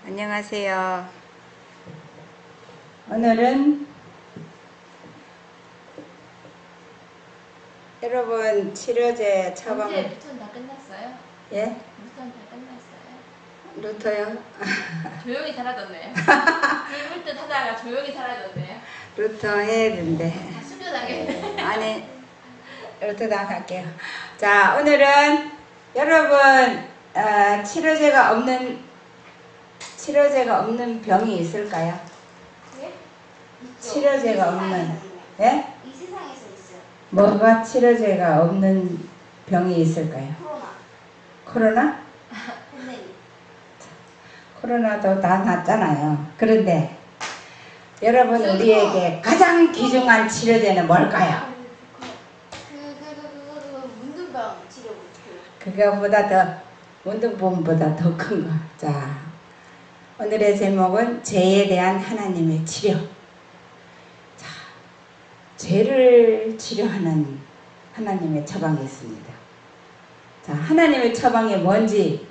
안녕하세요. 오늘은 여러분 치료제 처방. 언제 루턴 다 끝났어요? 예? 루턴 다 끝났어요? 루터요? 조용히 사라졌네요. 물뜻 하다가 조용히 사라졌네요. 루터 해야 되는데. 다 숨겨나겠네. 아니, 루터 나갈게요. 자, 오늘은 여러분 치료제가 없는 병이 있을까요? 예? 있죠. 치료제가 이 없는. 세상에서 예? 이 세상에서 있어요. 뭐가 치료제가 없는 병이 있을까요? 코로나? 팬데믹. 코로나도 다 났잖아요. 그런데 여러분 우리에게 가장 귀중한 치료제는 뭘까요? 문둥병 치료. 그거보다 더 문둥병보다 더 큰 거. 자, 오늘의 제목은 죄에 대한 하나님의 치료. 자, 죄를 치료하는 하나님의 처방이 있습니다. 자, 하나님의 처방이 뭔지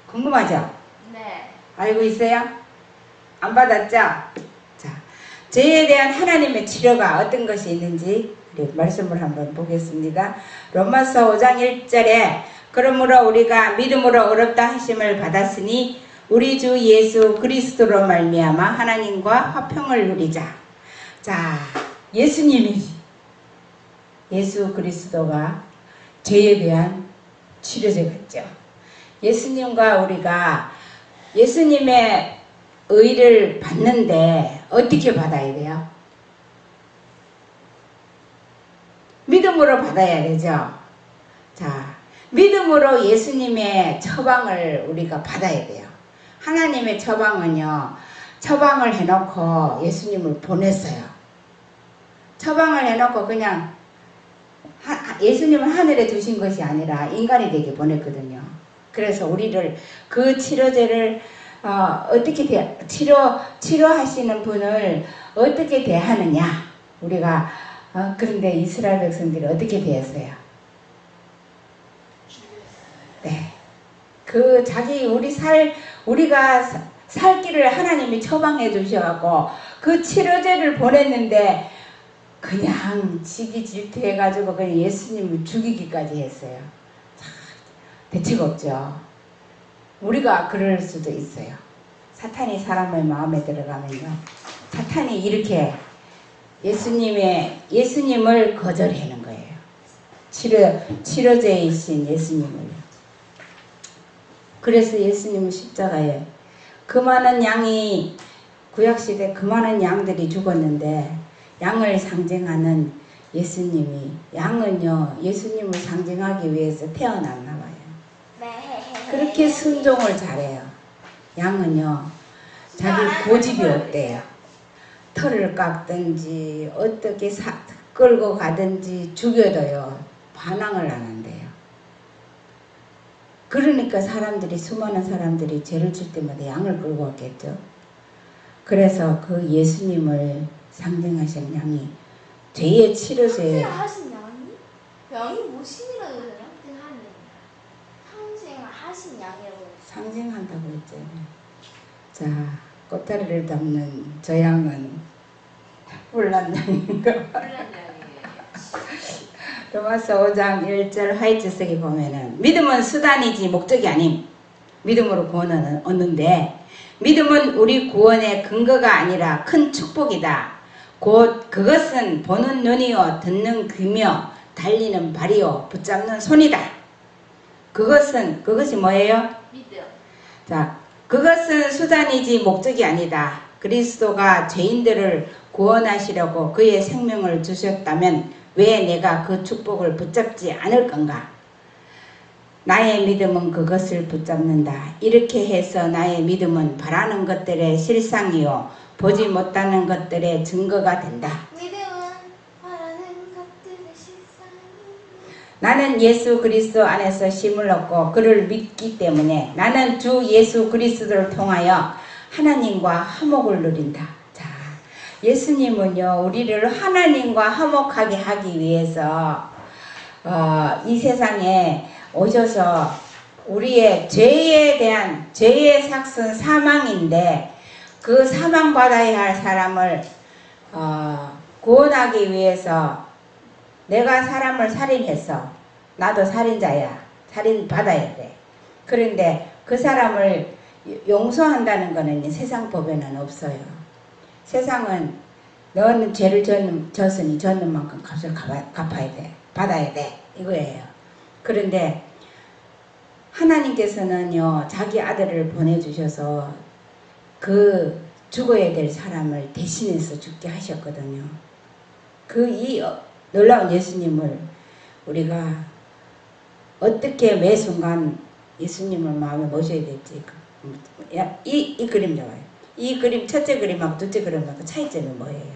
궁금하죠? 네. 알고 있어요? 안 받았죠? 자, 죄에 대한 하나님의 치료가 어떤 것이 있는지 우리 말씀을 한번 보겠습니다. 로마서 5장 1절에 그러므로 우리가 믿음으로 의롭다 하심을 받았으니 우리 주 예수 그리스도로 말미암아 하나님과 화평을 누리자. 자, 예수 그리스도가 죄에 대한 치료제가 있죠. 예수님과 우리가 예수님의 의를 받는데 어떻게 받아야 돼요? 믿음으로 받아야 되죠. 자, 믿음으로 예수님의 처방을 우리가 받아야 돼요. 하나님의 처방은요, 처방을 해놓고 예수님을 보냈어요. 처방을 해놓고 그냥 예수님을 하늘에 두신 것이 아니라 인간이 되게 보냈거든요. 그래서 우리를 그 치료제를 어떻게 치료하시는 분을 어떻게 대하느냐, 우리가 그런데 이스라엘 백성들이 어떻게 대했어요? 네, 그 우리가 살 길을 하나님이 처방해 주셔갖고 그 치료제를 보냈는데 그냥 지기 질투해가지고 그냥 예수님을 죽이기까지 했어요. 대책 없죠. 우리가 그럴 수도 있어요. 사탄이 사람의 마음에 들어가면요, 사탄이 이렇게 예수님을 거절하는 거예요. 치료제이신 예수님을. 그래서 예수님은 십자가에 그 많은 양이, 구약시대 그 많은 양들이 죽었는데 양을 상징하는 예수님이, 양은요 예수님을 상징하기 위해서 태어났나 봐요. 그렇게 순종을 잘해요. 양은요 자기 고집이 없대요. 털을 깎든지 어떻게 끌고 가든지 죽여도요 반항을 안 한대요. 그러니까 수많은 사람들이 죄를 질 때마다 양을 끌고 왔겠죠. 그래서 그 예수님을 상징하신 양이 죄의 치료제예요. 하신 양이? 양이 무엇이라고 해요? 상징하신 양이라고. 상징한다고 했잖아요. 자, 꼬다리를 담는 저 양은 뿔난 양인가? 뿔난 양이에요. 로마서 5장 1절 화이트색에 보면은 믿음은 수단이지 목적이 아님. 믿음으로 구원을 얻는데 믿음은 우리 구원의 근거가 아니라 큰 축복이다. 곧 그것은 보는 눈이요 듣는 귀며 달리는 발이요 붙잡는 손이다. 그것이 뭐예요? 믿음. 자, 그것은 수단이지 목적이 아니다. 그리스도가 죄인들을 구원하시려고 그의 생명을 주셨다면 왜 내가 그 축복을 붙잡지 않을 건가? 나의 믿음은 그것을 붙잡는다. 이렇게 해서 나의 믿음은 바라는 것들의 실상이요 보지 못하는 것들의 증거가 된다. 믿음은 바라는 것들의 실상이. 나는 예수 그리스도 안에서 힘을 얻고 그를 믿기 때문에 나는 주 예수 그리스도를 통하여 하나님과 화목을 누린다. 자, 예수님은요 우리를 하나님과 화목하게 하기 위해서 이 세상에 오셔서 우리의 죄에 대한 죄의 삭은 사망인데 그 사망 받아야 할 사람을 구원하기 위해서 내가 사람을 살인했어. 나도 살인자야. 살인 받아야 돼. 그런데 그 사람을 용서한다는 것은 세상 법에는 없어요. 세상은 너는 죄를 졌으니 졌는 만큼 값을 갚아야 돼. 받아야 돼. 이거예요. 그런데 하나님께서는요, 자기 아들을 보내주셔서 그 죽어야 될 사람을 대신해서 죽게 하셨거든요. 이 놀라운 예수님을 우리가 어떻게 매 순간 예수님을 마음에 모셔야 될지 이 그림 좋아요. 이 그림 첫째 그림하고 둘째 그림하고 차이점이 뭐예요?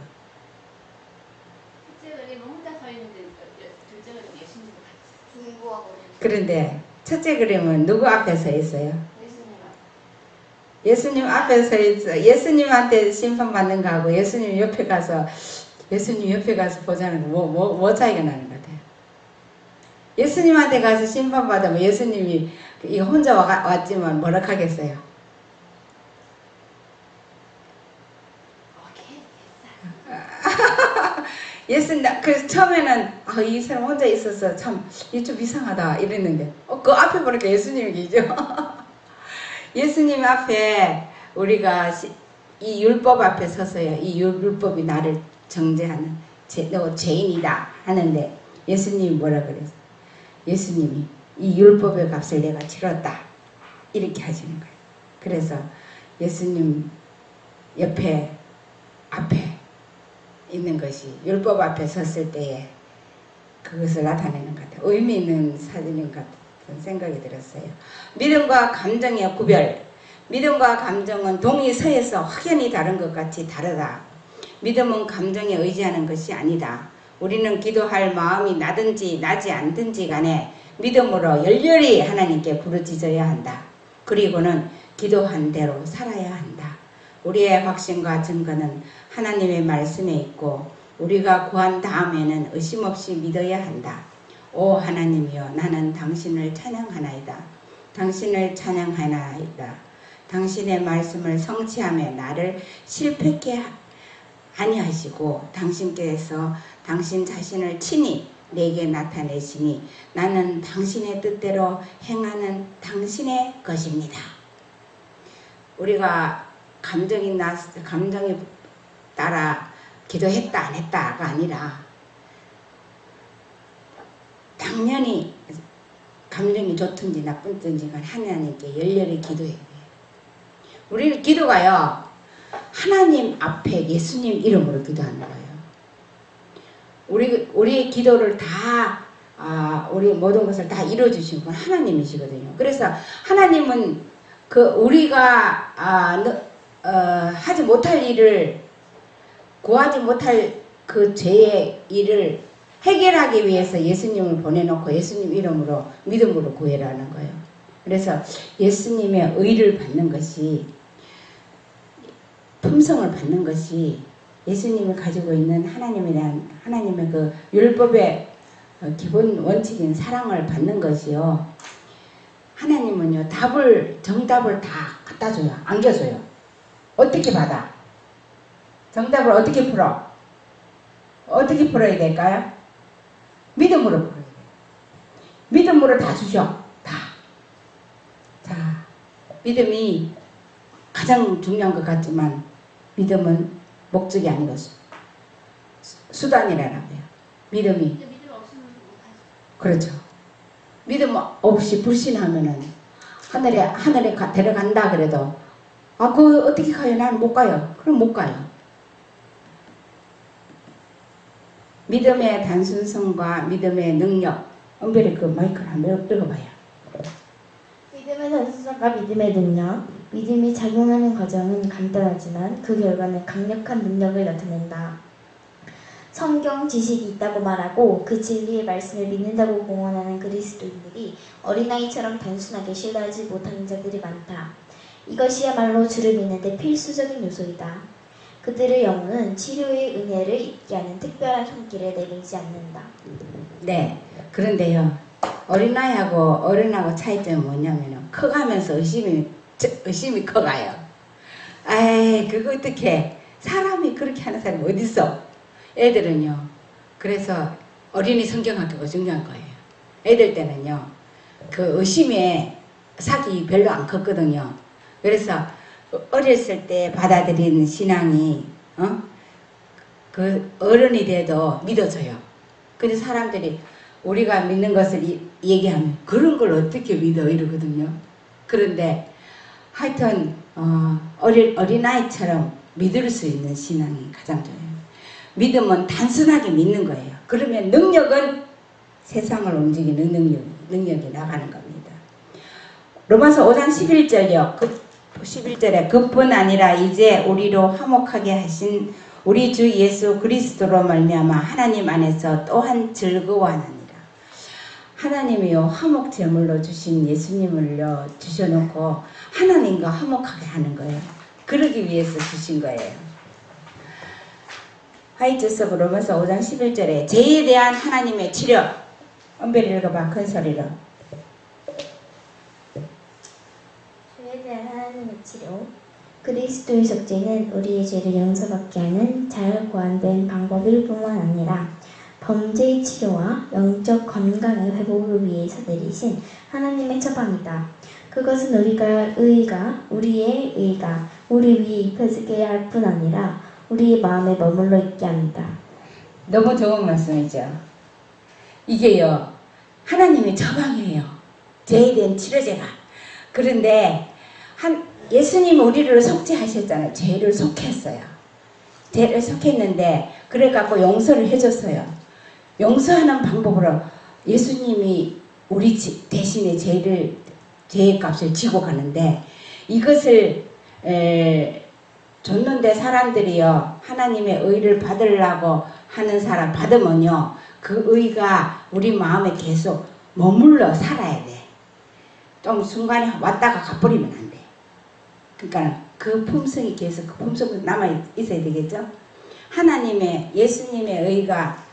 첫째 그림은 혼자 서 있는데 둘째 그림 예수님도 같이. 중보하고 그런데 첫째 그림은 누구 앞에 서 있어요? 예수님 예수님 앞에 서 있어. 예수님한테 심판받는 거하고 예수님 옆에 가서 보자는 거 뭐 차이가 나는 것 같아요? 예수님한테 가서 심판받으면 예수님이 혼자 왔지만 뭐라 하겠어요? 그래서 처음에는 이 사람 혼자 있어서 참 이게 좀 이상하다 이랬는데 그 앞에 보니까 예수님이 계죠. 예수님 앞에 우리가 이 율법 앞에 서서요. 이 율법이 나를 정죄하는 너 죄인이다 하는데 예수님이 뭐라 그랬어요? 예수님이 이 율법의 값을 내가 치렀다 이렇게 하시는 거예요. 그래서 예수님 앞에 있는 것이 율법 앞에 섰을 때에 그것을 나타내는 것 같아요. 의미 있는 사진인 것 같은 생각이 들었어요. 믿음과 감정의 구별. 믿음과 감정은 동이 서에서 확연히 다른 것 같이 다르다. 믿음은 감정에 의지하는 것이 아니다. 우리는 기도할 마음이 나든지 나지 않든지 간에 믿음으로 열렬히 하나님께 부르짖어야 한다. 그리고는 기도한 대로 살아야 한다. 우리의 확신과 증거는 하나님의 말씀에 있고 우리가 구한 다음에는 의심 없이 믿어야 한다. 오 하나님이여 나는 당신을 찬양하나이다. 당신을 찬양하나이다. 당신의 말씀을 성취하며 나를 실패케 아니하시고 당신께서 당신 자신을 친히 내게 나타내시니 나는 당신의 뜻대로 행하는 당신의 것입니다. 우리가 감정이 따라 기도했다 안 했다가 아니라 당연히 감정이 좋든지 나쁘든지 간 하나님께 열렬히 기도해야 돼요. 우리는 기도가요 하나님 앞에 예수님 이름으로 기도하는 거예요. 우리의 기도를 다 우리 모든 것을 다 이루어주신 분 하나님이시거든요. 그래서 하나님은 우리가 하지 못할 일을 구하지 못할 그 죄의 일을 해결하기 위해서 예수님을 보내놓고 예수님 이름으로 믿음으로 구해라는 거예요. 그래서 예수님의 의를 받는 것이 품성을 받는 것이 예수님이 가지고 있는 하나님에 대한 하나님의 그 율법의 기본 원칙인 사랑을 받는 것이요. 하나님은요 정답을 다 갖다 줘요. 안겨줘요. 어떻게 받아? 정답을 어떻게 풀어? 어떻게 풀어야 될까요? 믿음으로 풀어야 돼요. 믿음으로 다 주셔. 다. 자, 믿음이 가장 중요한 것 같지만 믿음은 목적이 아니고 수단이라는 거예요. 믿음이. 믿음 없으면 못하죠. 그렇죠. 믿음 없이 불신하면은 하늘에 데려간다 그래도 그 어떻게 가요? 나는 못 가요. 그럼 못 가요. 믿음의 단순성과 믿음의 능력. 은별이 그 마이크를 한번 들어봐요. 믿음의 단순성과 믿음의 능력. 믿음이 작용하는 과정은 간단하지만 그 결과는 강력한 능력을 나타낸다. 성경 지식이 있다고 말하고 그 진리의 말씀을 믿는다고 공언하는 그리스도인들이 어린아이처럼 단순하게 신뢰하지 못하는 자들이 많다. 이것이야말로 주를 믿는 데 필수적인 요소이다. 그들의 영혼은 치료의 은혜를 잊게 하는 특별한 손길을 내밀지 않는다. 네. 그런데요. 어린아이하고 어른하고 차이점이 뭐냐면은 커가면서 의심이 커가요. 아이 그거 어떻게 사람이 그렇게 하는 사람이 어딨어? 애들은요. 그래서 어린이 성경학교가 중요한 거예요. 애들 때는요. 그 의심에 삭이 별로 안 컸거든요. 그래서 어렸을 때 받아들이는 신앙이 그 어른이 돼도 믿어져요. 근데 사람들이 우리가 믿는 것을 얘기하면 그런 걸 어떻게 믿어 이러거든요. 그런데 하여튼 어린아이처럼 믿을 수 있는 신앙이 가장 좋아요. 믿음은 단순하게 믿는 거예요. 그러면 능력은 세상을 움직이는 능력이 나가는 겁니다. 로마서 5장 11절요. 11절에 그뿐 아니라 이제 우리로 화목하게 하신 우리 주 예수 그리스도로 말미암아 하나님 안에서 또한 즐거워하느니라. 하나님이요 화목 제물로 주신 예수님을요 주셔놓고 하나님과 화목하게 하는 거예요. 그러기 위해서 주신 거예요. 화이트서브 로마서 5장 11절에 죄에 대한 하나님의 치료. 은별이 읽어봐 큰 소리로. 죄에 대한 하나님의 치료. 그리스도의 속죄는 우리의 죄를 용서받게 하는 잘 고안된 방법일 뿐만 아니라 범죄의 치료와 영적 건강의 회복을 위해서 내리신 하나님의 처방이다. 그것은 우리의 의가 우리 위에 입혀지게 할 뿐 아니라 우리의 마음에 머물러 있게 합니다. 너무 좋은 말씀이죠. 이게요 하나님의 처방이에요. 죄에 대한 치료제가. 그런데 예수님 우리를 속죄하셨잖아요. 죄를 속했어요. 죄를 속했는데 그래갖고 용서를 해줬어요. 용서하는 방법으로 예수님이 우리 대신에 죄의 값을 지고 가는데 이것을 줬는데 사람들이요 하나님의 의를 받으려고 하는 사람 받으면요 그 의가 우리 마음에 계속 머물러 살아야 돼. 좀 순간에 왔다가 가버리면 안 돼. 그러니까 그 품성이 계속 그 품성이 남아 있어야 되겠죠. 예수님의 의가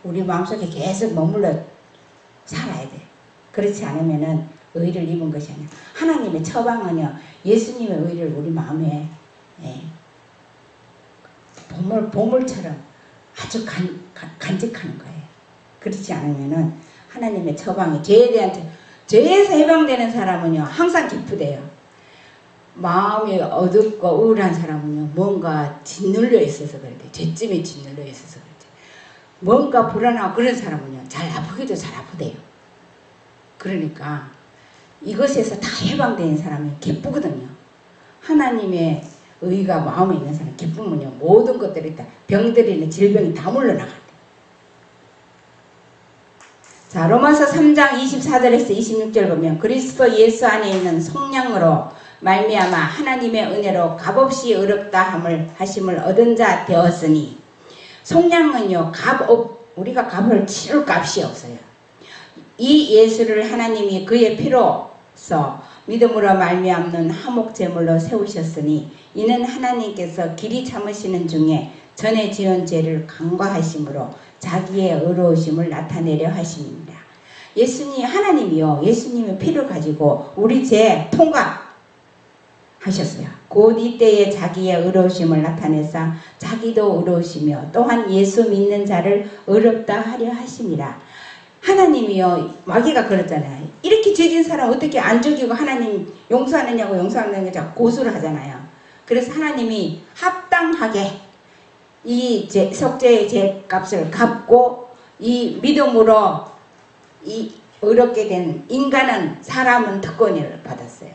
우리 마음속에 계속 머물러 살아야 돼. 그렇지 않으면은 의를 입은 것이 아니야. 하나님의 처방은요 예수님의 의를 우리 마음에 보물처럼 아주 간직하는 거예요. 그렇지 않으면은 하나님의 처방이 죄에서 해방되는 사람은요 항상 기쁘대요. 마음이 어둡고 우울한 사람은요 뭔가 짓눌려 있어서 그래. 죄쯤에 짓눌려 있어서 그래. 뭔가 불안하고 그런 사람은요 잘 아프기도 잘 아프대요. 그러니까 이것에서 다 해방되는 사람은 기쁘거든요. 하나님의 의가 마음에 있는 사람 기쁘면요 모든 것들이 다 병들이나 질병이 다 물러나간대. 자 로마서 3장 24절에서 26절 보면 그리스도 예수 안에 있는 성령으로 말미암아 하나님의 은혜로 값없이 의롭다 하심을 얻은 자 되었으니 속량은요 우리가 값을 치를 값이 없어요. 이 예수를 하나님이 그의 피로써 믿음으로 말미암는 화목 제물로 세우셨으니 이는 하나님께서 길이 참으시는 중에 전에 지은 죄를 간과하심으로 자기의 의로우심을 나타내려 하심입니다. 하나님이요 예수님의 피를 가지고 우리 죄 통과하셨어요. 곧 이때에 자기의 의로우심을 나타내사 자기도 의로우시며 또한 예수 믿는 자를 의롭다 하려 하심이라. 하나님이요 마귀가 그랬잖아요. 이렇게 죄진 사람 어떻게 안 죽이고 하나님 용서하느냐고 용서하느냐고 자꾸 고수를 하잖아요. 그래서 하나님이 합당하게 이 속죄의 죄값을 갚고 이 믿음으로 이 의롭게 된 사람은 특권을 받았어요.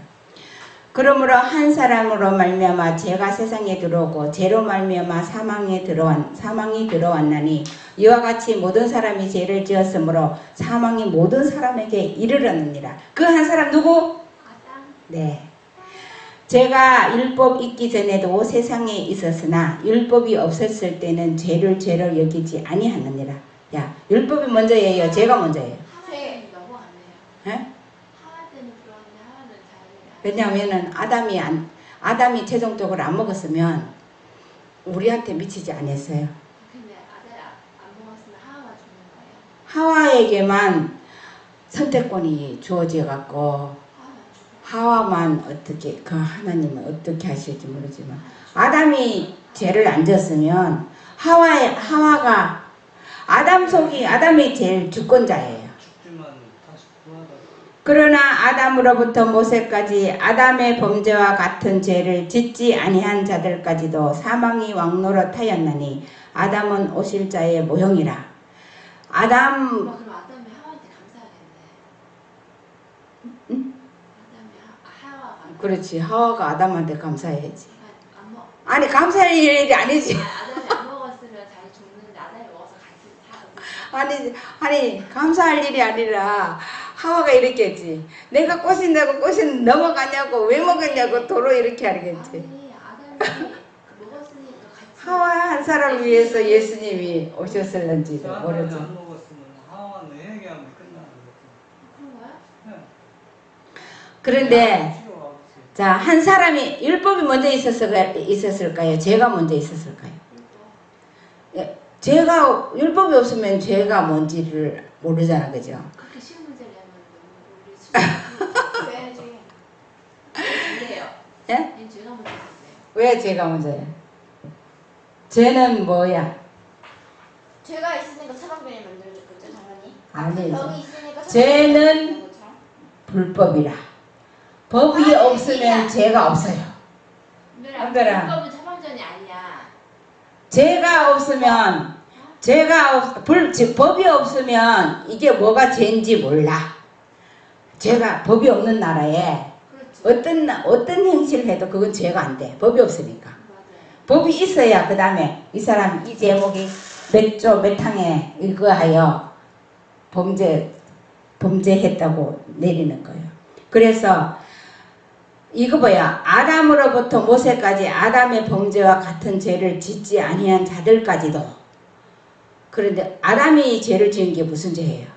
그러므로 한 사람으로 말미암아 죄가 세상에 들어오고 죄로 말미암아 사망이 들어왔나니 이와 같이 모든 사람이 죄를 지었으므로 사망이 모든 사람에게 이르렀느니라. 그 한 사람 누구? 아담. 네. 죄가 율법 있기 전에도 세상에 있었으나 율법이 없었을 때는 죄를 죄로 여기지 아니하느니라. 야, 율법이 먼저예요? 죄가 먼저예요? 죄 넘어갔네요. 예? 하나 때는 그러는데 하나는 잘. 왜냐하면 아담이 최종적으로 안 먹었으면 우리한테 미치지 않았어요. 근데 아들 안 먹었으면 하나만 죽는 거예요. 하와에게만 선택권이 주어져 갖고 하와만 어떻게 그 하나님은 어떻게 하실지 모르지만 아담이 죄를 안 졌으면 하와가 아담이 제일 주권자예요. 죽지만 다시 구하다. 그러나 아담으로부터 모세까지 아담의 범죄와 같은 죄를 짓지 아니한 자들까지도 사망이 왕노릇하였나니 아담은 오실 자의 모형이라. 엄마 그럼 아담이 하와한테 감사하겠네. 응? 아담이 하와가 그렇지. 하와가 아담한테 감사해야지. 안 먹. 아니 감사할 일이 아니지. 아담이 안 먹었으면 잘 죽는데 아담이 먹어서 같이 사. 아니 감사할 일이 아니라 하와가 이렇게 했지. 내가 꼬신다고 꼬신 넘어가냐고 왜 먹었냐고 도로 이렇게 하겠지. 아니 아담이 먹었으니까 같이. 하와 한 사람을 위해서 예수님이 오셨을런지도 아담이 모르지. 안 먹었으면 하와는 회개하면 끝나는 거죠. 그런 거야? 네. 그런데 치료하지. 자, 한 사람이 율법이 먼저 있었을까요? 죄가 먼저 있었을까요? 예, 죄가 율법이 없으면 죄가 뭔지를 모르잖아, 그죠? 그렇게 쉬운 문제를 내면 우리 왜 중에 죄예요. 예? 얘는 죄가 먼저 있어요. 왜 죄가 먼저야? 죄는 뭐야? 죄가 있으니까 사망병이 만들어졌겠죠 당연히. 아니죠. 병이 있으니까 죄는 사망병이 만들어진 거죠. 불법이라. 법이 아니, 없으면 죄가 없어요. 근데 불법은 처방전이 아니야. 법이 없으면 이게 뭐가 죄인지 몰라. 법이 없는 나라에 그렇지. 어떤 행실을 해도 그건 죄가 안 돼. 법이 없으니까. 맞아요. 법이 있어야 그 다음에 이 사람 이 제목이 몇 조 몇 항에 의거하여 범죄했다고 내리는 거예요. 그래서 이거 뭐야? 아담으로부터 모세까지 아담의 범죄와 같은 죄를 짓지 아니한 자들까지도. 그런데 아담이 죄를 지은 게 무슨 죄예요?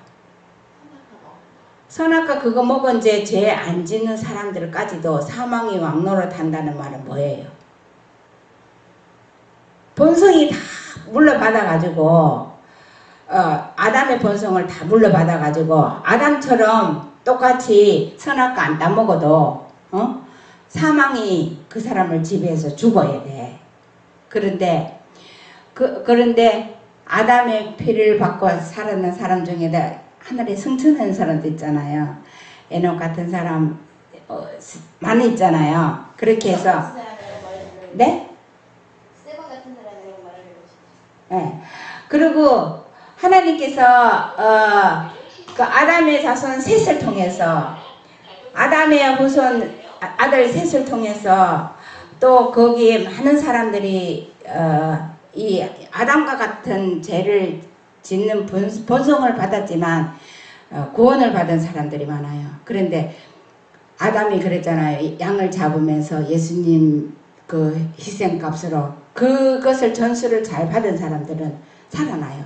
선악과 그거 먹은 죄 안 짓는 사람들까지도 사망이 왕노릇한다는 말은 뭐예요? 본성이 다 물러받아가지고 아담의 본성을 다 물러받아가지고 아담처럼 똑같이 선악과 안 따먹어도 사망이 그 사람을 지배해서 죽어야 돼. 그런데 아담의 피를 받고 살았는 사람 중에 하늘에 승천하는 사람도 있잖아요. 에녹 같은 사람 많이 있잖아요. 그렇게 해서 네? 세번 같은 사람이라고 말을 해보시죠. 네. 그리고 하나님께서 그 아담의 자손 셋을 통해서 아담의 후손 아들 셋을 통해서 또 거기에 많은 사람들이 이 아담과 같은 죄를 짓는 본성을 받았지만 구원을 받은 사람들이 많아요. 그런데 아담이 그랬잖아요. 양을 잡으면서 예수님 그 희생값으로 그것을 전수를 잘 받은 사람들은 살아나요.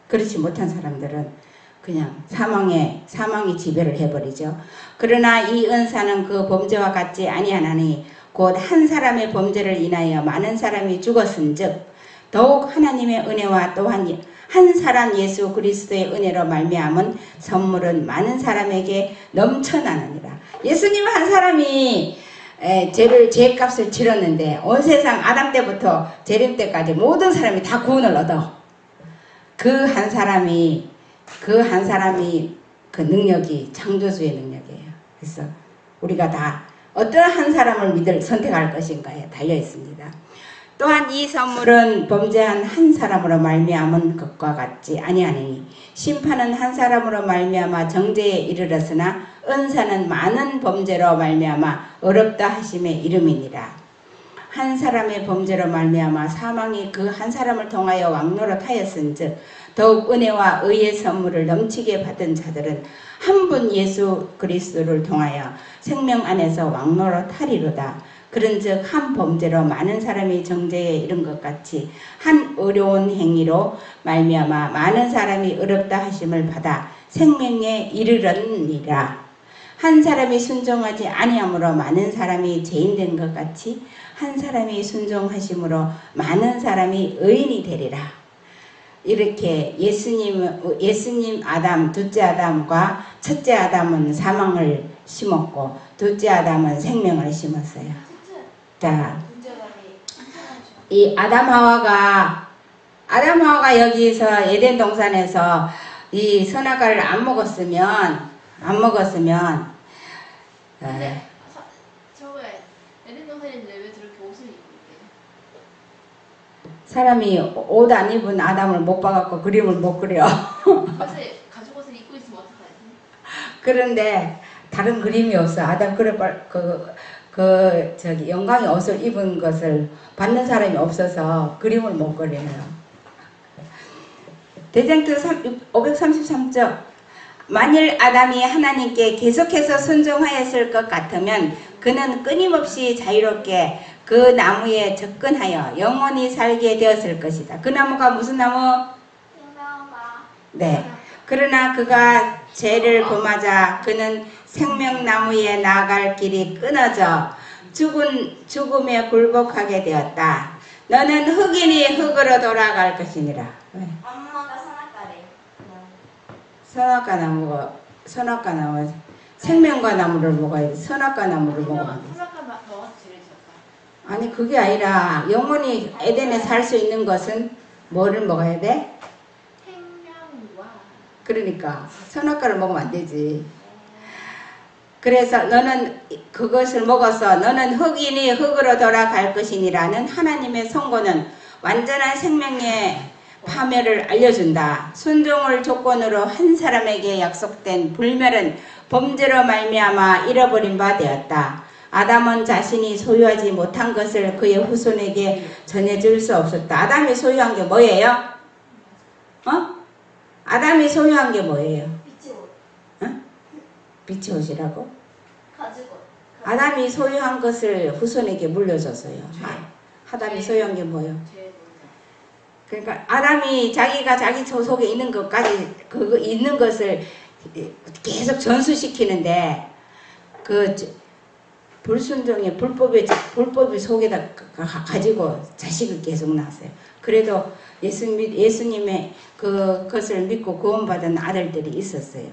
그렇지 못한 사람들은 그냥 사망이 지배를 해버리죠. 그러나 이 은사는 그 범죄와 같지 아니하나니 곧 한 사람의 범죄를 인하여 많은 사람이 죽었은즉 더욱 하나님의 은혜와 또한 한 사람 예수 그리스도의 은혜로 말미암은 선물은 많은 사람에게 넘쳐나느니라. 예수님 한 사람이 죄값을 치렀는데 온 세상 아담 때부터 재림 때까지 모든 사람이 다 구원을 얻어. 그 한 사람이 그 능력이 창조주의 능력이에요. 그래서 우리가 다 어떤 한 사람을 선택할 것인가에 달려 있습니다. 또한 이 선물은 범죄한 한 사람으로 말미암은 것과 같지 아니하니 심판은 한 사람으로 말미암아 정죄에 이르렀으나 은사는 많은 범죄로 말미암아 어렵다 하심의 이름이니라. 한 사람의 범죄로 말미암아 사망이 그 한 사람을 통하여 왕노릇하였은즉 더욱 은혜와 의의 선물을 넘치게 받은 자들은 한 분 예수 그리스도를 통하여 생명 안에서 왕노릇하리로다. 그런즉 한 범죄로 많은 사람이 정죄에 이른 것 같이 한 어려운 행위로 말미암아 많은 사람이 어렵다 하심을 받아 생명에 이르렀느니라. 한 사람이 순종하지 아니함으로 많은 사람이 죄인된 것 같이 한 사람이 순종하심으로 많은 사람이 의인이 되리라. 이렇게 예수님 아담, 둘째 아담과 첫째 아담은 사망을 심었고 둘째 아담은 생명을 심었어요. 자, 이 아담 하와가 여기서 에덴 동산에서 이 선악과를 안 먹었으면 저거에 에덴 동산인데 왜 저렇게 옷을 입고 있대요? 사람이 옷 안 입은 아담을 못 봐갖고 그림을 못 그려. 옷을 가죽 옷을 입고 있으면 어떡하지? 그런데 다른 그림이 없어. 아담 저기 영광의 옷을 입은 것을 받는 사람이 없어서 그림을 못 그려요. 대장투 533쪽. 만일 아담이 하나님께 계속해서 순종하였을 것 같으면 그는 끊임없이 자유롭게 그 나무에 접근하여 영원히 살게 되었을 것이다. 그 나무가 무슨 나무? 네. 그러나 그가 죄를 범하자 그는 생명나무에 나아갈 길이 끊어져 죽음에 굴복하게 되었다. 너는 흙이니 흙으로 돌아갈 것이니라. 왜? 엄마가 선악과래요. 선악과 나무 생명과 나무를 먹어야 돼. 선악과 나무를 먹어야 돼. 선악과 먹어서 죄를 지었다. 아니 그게 아니라 영원히 에덴에 살 수 있는 것은 뭐를 먹어야 돼? 생명과. 그러니까 선악과를 먹으면 안 되지. 그래서 너는 그것을 먹어서 너는 흙이니 흙으로 돌아갈 것이니라는 하나님의 선고는 완전한 생명의 파멸을 알려준다. 순종을 조건으로 한 사람에게 약속된 불멸은 범죄로 말미암아 잃어버린 바 되었다. 아담은 자신이 소유하지 못한 것을 그의 후손에게 전해줄 수 없었다. 아담이 소유한 게 뭐예요? 아담이 소유한 게 뭐예요? 빛의 옷이라고? 가지고. 아담이 소유한 것을 후손에게 물려줬어요. 아담이 소유한 게 뭐예요? 죄. 그러니까 아담이 자기가 자기 속에 있는 것까지 그거 있는 것을 계속 전수시키는데 그 불순종의 불법이 속에다 가지고 자식을 계속 낳았어요. 그래도 예수님의 그것을 믿고 구원받은 아들들이 있었어요.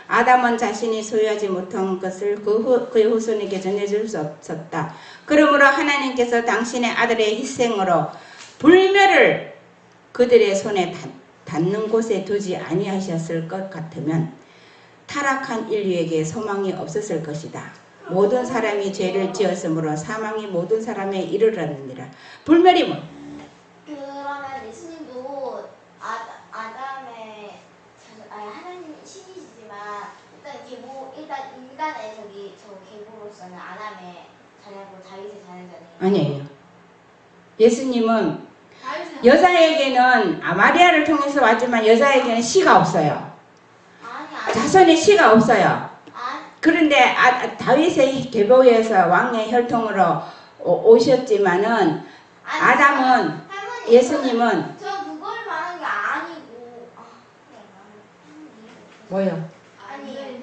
아담은 자신이 소유하지 못한 것을 그의 후손에게 전해줄 수 없었다. 그러므로 하나님께서 당신의 아들의 희생으로 불멸을 그들의 손에 닿는 곳에 두지 아니하셨을 것 같으면 타락한 인류에게 소망이 없었을 것이다. 모든 사람이 죄를 지었으므로 사망이 모든 사람에 이르렀느니라. 불멸이 뭐? 그러면 예수님도 아담의 하나님 신이시지만 일단 인간의 계보로서는 아담의 자녀고 다윗의 자녀잖아요. 아니에요. 예수님은 여자에게는 마리아를 통해서 왔지만 여자에게는 씨가 없어요. 아니. 자손의 씨가 없어요. 그런데 다윗의 계보에서 왕의 혈통으로 오셨지만은 아담은 할머니, 예수님은 저 그걸 말하는 게 아니고. 뭐요? 아니, 이거 아직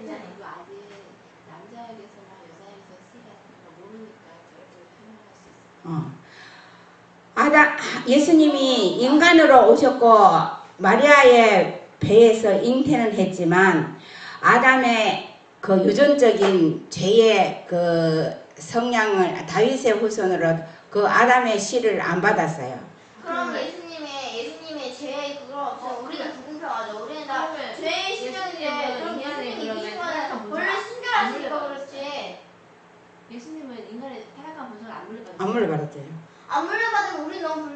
남자에게서나 여자에게서 씨가 모르니까 저렇게 설명할 수 있어. 예수님이 인간으로 오셨고 마리아의 배에서 잉태는 했지만 아담의 그 유전적인 죄의 그 성향을 다윗의 후손으로 그 아담의 씨를 안 받았어요. 그럼 예수님의 죄의 그거 없어. 우리는 불공평하죠. 우리는 다 죄의 신령인데 그럼 예수님이 이기시면 원래 순결하시니까 그렇지. 예수님은 인간의 타락한 본성을 안 물려받았어요. 안 물려받았대요. 안 물려받으면 우리 너무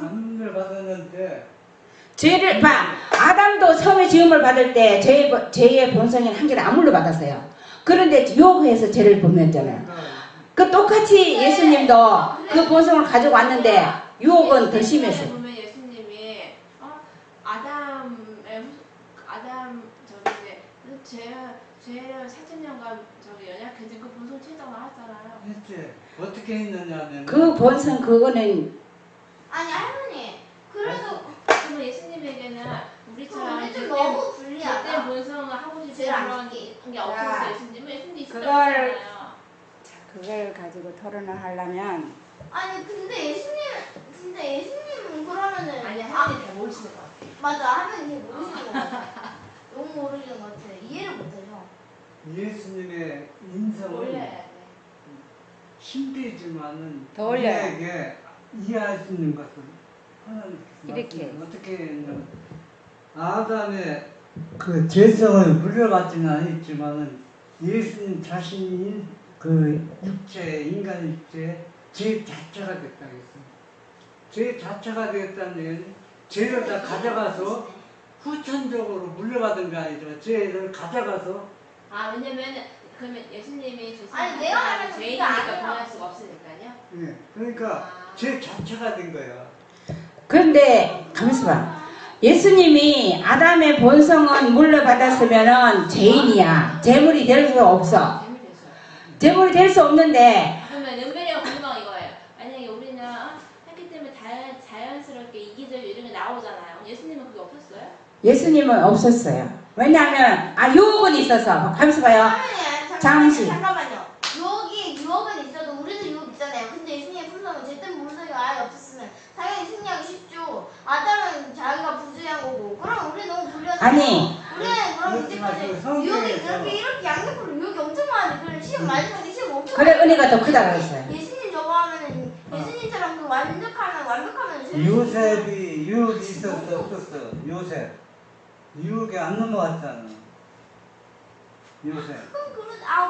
안을 받았는데 죄를 아담도 처음에 지음을 받을 때 죄의 본성인 한 개를 안 물려받았어요. 그런데 유혹해서 죄를 범했잖아요. 그 똑같이 예수님도 그 본성을 가지고 왔는데 유혹은 더 심했어요. 보면 예수님이 아담 죄를 4,000년간 연약해진 그 본성 체정을 하잖아요. 했지. 어떻게 했느냐면 그 본성 그거는 아니 할머니. 그래도 그러면 예수님에게는 우리처럼 우리 좀 너무 불리하다. 죄된 본성을 하고 싶은 죄를 안 그런 짓기. 게 없었어요. 예수님은 있었잖아요. 그걸 가지고 토론을 하려면 아니 근데 예수님은 그러면은 아니 하나님 잘 모르시는 것 같아. 맞아 하면 이해 모르시는 것 같아. 너무 모르시는 것 같아. 이해를 못해요. 예수님의 인성은 올려야 돼. 힘들지만은 더 올려요. 우리에게 이해할 수 있는 것은 하나님께서 이렇게. 말씀을 어떻게 했냐면 아담의 그 죄성을 물려받지는 않았지만은 예수님 자신이 그 육체 인간 육체 죄 자체가 됐다 했어요. 죄 자체가 되었다는 얘기는 죄를 다 가져가서 후천적으로 물려받은 게 아니라 죄를 가져가서 아 왜냐면 그러면 예수님이 아니, 내가 하는 거 죄인이니까 아니라. 구원할 수가 없으니까요. 예, 그러니까 죄 자체가 된 거야. 그런데 가만있어 봐. 예수님이 아담의 본성은 물려받았으면은 죄인이야. 재물이 될 수 없어. 재물되죠. 재물이 될 수 없는데 그러면 은별이가 궁금한 이거예요. 만약에 우리는 했기 때문에 자연스럽게 이기적 이런 게 나오잖아요. 예수님은 그게 없었어요? 예수님은 없었어요. 왜냐하면 유혹은 있어서 가만있어 봐요. 잠시. 잠깐만요. 유혹은 있어도 우리도 유혹 있잖아요. 근데 예수님의 품성은 제때 본성이 아예 없었으면 당연히 승리하기 쉽죠. 아담은 자기가 부주의한 거고. 그럼 우리 너무 불리하잖아요. 아니. 우리는 그럼 이제까지 그렇지만 그 유혹이 성경에서 이렇게 양옆으로 유혹이 엄청 많은데 그런 시험 마지막에 시험 엄청 그래 많이 은혜가 더 크다 그랬어요. 예수님 저거 하면은 예수님처럼 그 완벽하면 제일 요셉이 유혹이 있었어 없었어? 요셉 유혹에 안 넘어갔잖아. 요셉.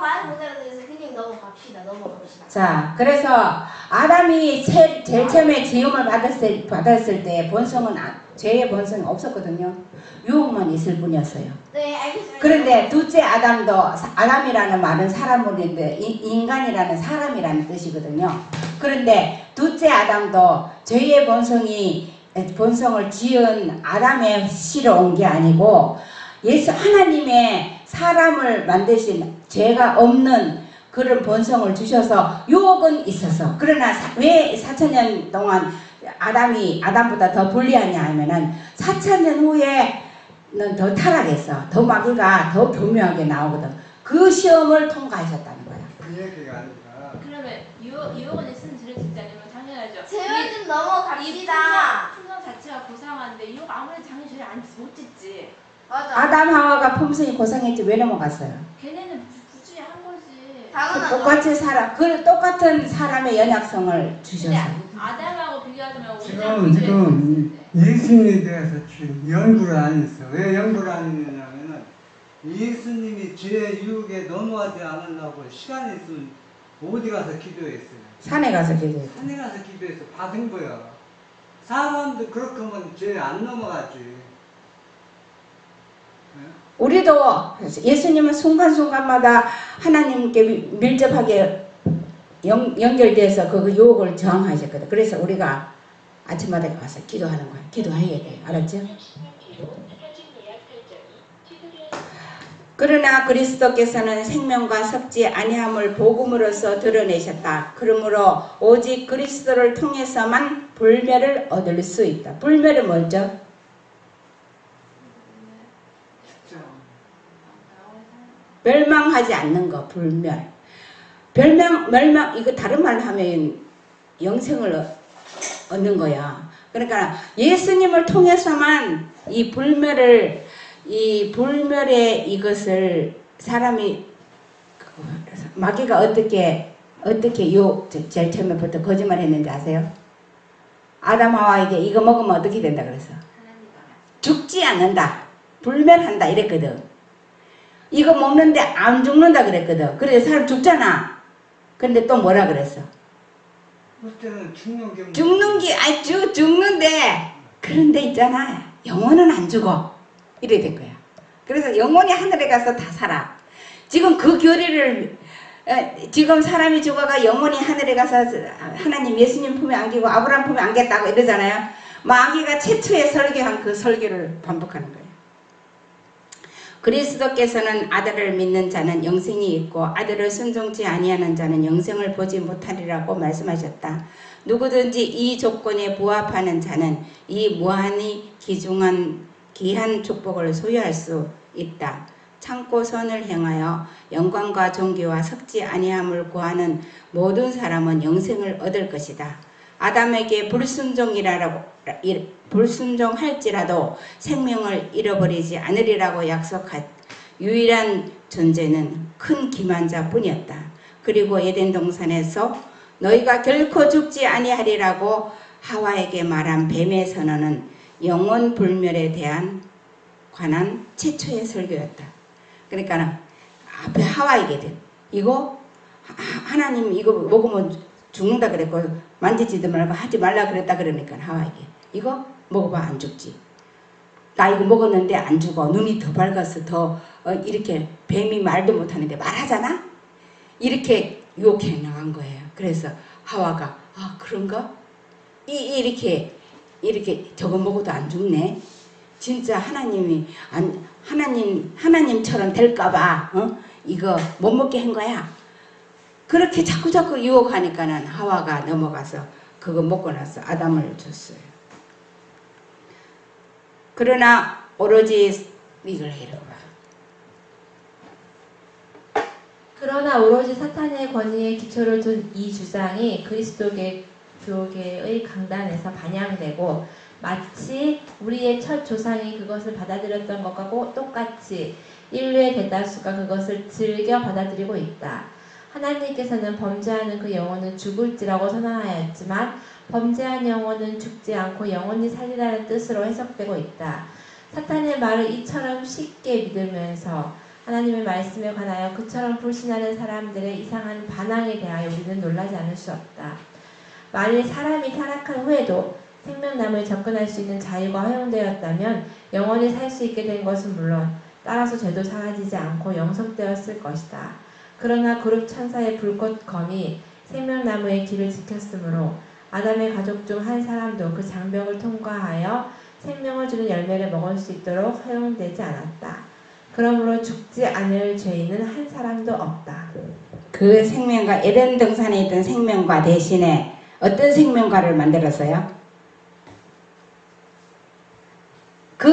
말 못하겠어서 그냥 넘어갑시다. 자, 그래서 아담이 제일 처음에 지음을 받았을 때 본성은 죄의 본성이 없었거든요. 유혹만 있을 뿐이었어요. 네, 알겠습니다. 그런데 둘째 아담도 아담이라는 말은 사람인데 인간이라는 사람이라는 뜻이거든요. 그런데 둘째 아담도 죄의 본성을 지은 아담의 씨로 온 게 아니고 하나님의 사람을 만드신 죄가 없는 그런 본성을 주셔서 유혹은 있어서 그러나 왜 4,000년 동안 아담보다 더 불리하냐 하면은 4,000년 후에는 더 타락했어. 더 마귀가 더 교묘하게 나오거든. 그 시험을 통과하셨다는 거야. 그 얘기가 아니라 그러면 유혹은 있으면 죄를 짓지 않으면 당연하죠. 제발 좀 이 넘어갑시다. 품성 자체가 고상한데 유혹 아무리 당연히 죄를 못 짓지. 맞아. 아담 하와가 품성이 고상했지 왜 넘어갔어요? 걔네는 부주의한 거지. 당연하죠. 그 똑같은 사람의 연약성을 주셔서. 근데 아담하고 비교하자면 지금 예수님에 대해서 지금 연구를 안 했어. 왜 연구를 안 했냐면은 예수님이 죄의 유혹에 넘어가지 않으려고 시간이 있으면 어디 가서 기도했어요. 산에 가서 기도했어. 산에 가서 기도해서 받은 거야. 사람도 그렇게 하면 죄 안 넘어가지. 우리도 예수님은 순간순간마다 하나님께 밀접하게 연결돼서 그 유혹을 저항하셨거든. 그래서 우리가 아침마다 가서 기도하는 거야. 기도해야 돼. 알았죠? 그러나 그리스도께서는 생명과 섞지 아니함을 복음으로써 드러내셨다. 그러므로 오직 그리스도를 통해서만 불멸을 얻을 수 있다. 불멸은 뭐죠? 멸망하지 않는 거, 불멸. 멸망, 이거 다른 말로 하면 영생을 얻는 거야. 그러니까 예수님을 통해서만 이 불멸의 이것을 사람이, 마귀가 어떻게 제일 처음에부터 거짓말 했는지 아세요? 아담 하와에게 이거 먹으면 어떻게 된다 그랬어? 죽지 않는다. 불멸한다. 이랬거든. 이거 먹는데 안 죽는다 그랬거든. 그래서 사람 죽잖아. 근데 또 뭐라 그랬어? 그때는 죽는 죽는데 그런데 있잖아. 영혼은 안 죽어. 이래 된 거야. 그래서 영혼이 하늘에 가서 다 살아. 지금 그 교리를 지금 사람이 죽어가 영혼이 하늘에 가서 하나님 예수님 품에 안기고 아브라함 품에 안겠다고 이러잖아요. 마귀가 최초에 설교한 그 설교를 반복하는 거예요. 그리스도께서는 아들을 믿는 자는 영생이 있고 아들을 순종치 아니하는 자는 영생을 보지 못하리라고 말씀하셨다. 누구든지 이 조건에 부합하는 자는 이 무한히 귀한 축복을 소유할 수 있다. 참고 선을 행하여 영광과 존귀와 섞지 아니함을 구하는 모든 사람은 영생을 얻을 것이다. 아담에게 불순종할지라도 생명을 잃어버리지 않으리라고 약속한 유일한 존재는 큰 기만자뿐이었다. 그리고 에덴 동산에서 너희가 결코 죽지 아니하리라고 하와에게 말한 뱀의 선언은 영원 불멸에 관한 최초의 설교였다. 그러니까 앞에 하와에게 이거 하나님 이거 먹으면 죽는다 그랬고 만지지도 말고 하지 말라 그랬다 그러니까 하와에게 이거 먹어봐 안 죽지. 나 이거 먹었는데 안 죽어. 눈이 더 밝아서 더 이렇게 뱀이 말도 못하는데 말하잖아. 이렇게 유혹해 나간 거예요. 그래서 하와가 아 그런가? 이렇게 저거 먹어도 안 죽네. 진짜 하나님처럼 될까봐 이거 못 먹게 한 거야. 그렇게 자꾸 유혹하니까는 하와가 넘어가서 그거 먹고 나서 아담을 줬어요. 그러나 오로지 이걸 해봐. 그러나 오로지 사탄의 권위에 기초를 둔 이 주장이 그리스도교의 강단에서 반영되고 마치 우리의 첫 조상이 그것을 받아들였던 것과 똑같이 인류의 대다수가 그것을 즐겨 받아들이고 있다. 하나님께서는 범죄하는 그 영혼은 죽을지라고 선언하였지만 범죄한 영혼은 죽지 않고 영원히 살리라는 뜻으로 해석되고 있다. 사탄의 말을 이처럼 쉽게 믿으면서 하나님의 말씀에 관하여 그처럼 불신하는 사람들의 이상한 반항에 대하여 우리는 놀라지 않을 수 없다. 만일 사람이 타락한 후에도 생명나무에 접근할 수 있는 자유가 허용되었다면 영원히 살 수 있게 된 것은 물론 따라서 죄도 사라지지 않고 영속되었을 것이다. 그러나 그룹 천사의 불꽃 검이 생명나무의 길을 지켰으므로 아담의 가족 중 한 사람도 그 장벽을 통과하여 생명을 주는 열매를 먹을 수 있도록 허용되지 않았다. 그러므로 죽지 않을 죄인은 한 사람도 없다. 그 생명과 에덴 동산에 있던 생명과 대신에 어떤 생명과를 만들었어요? 그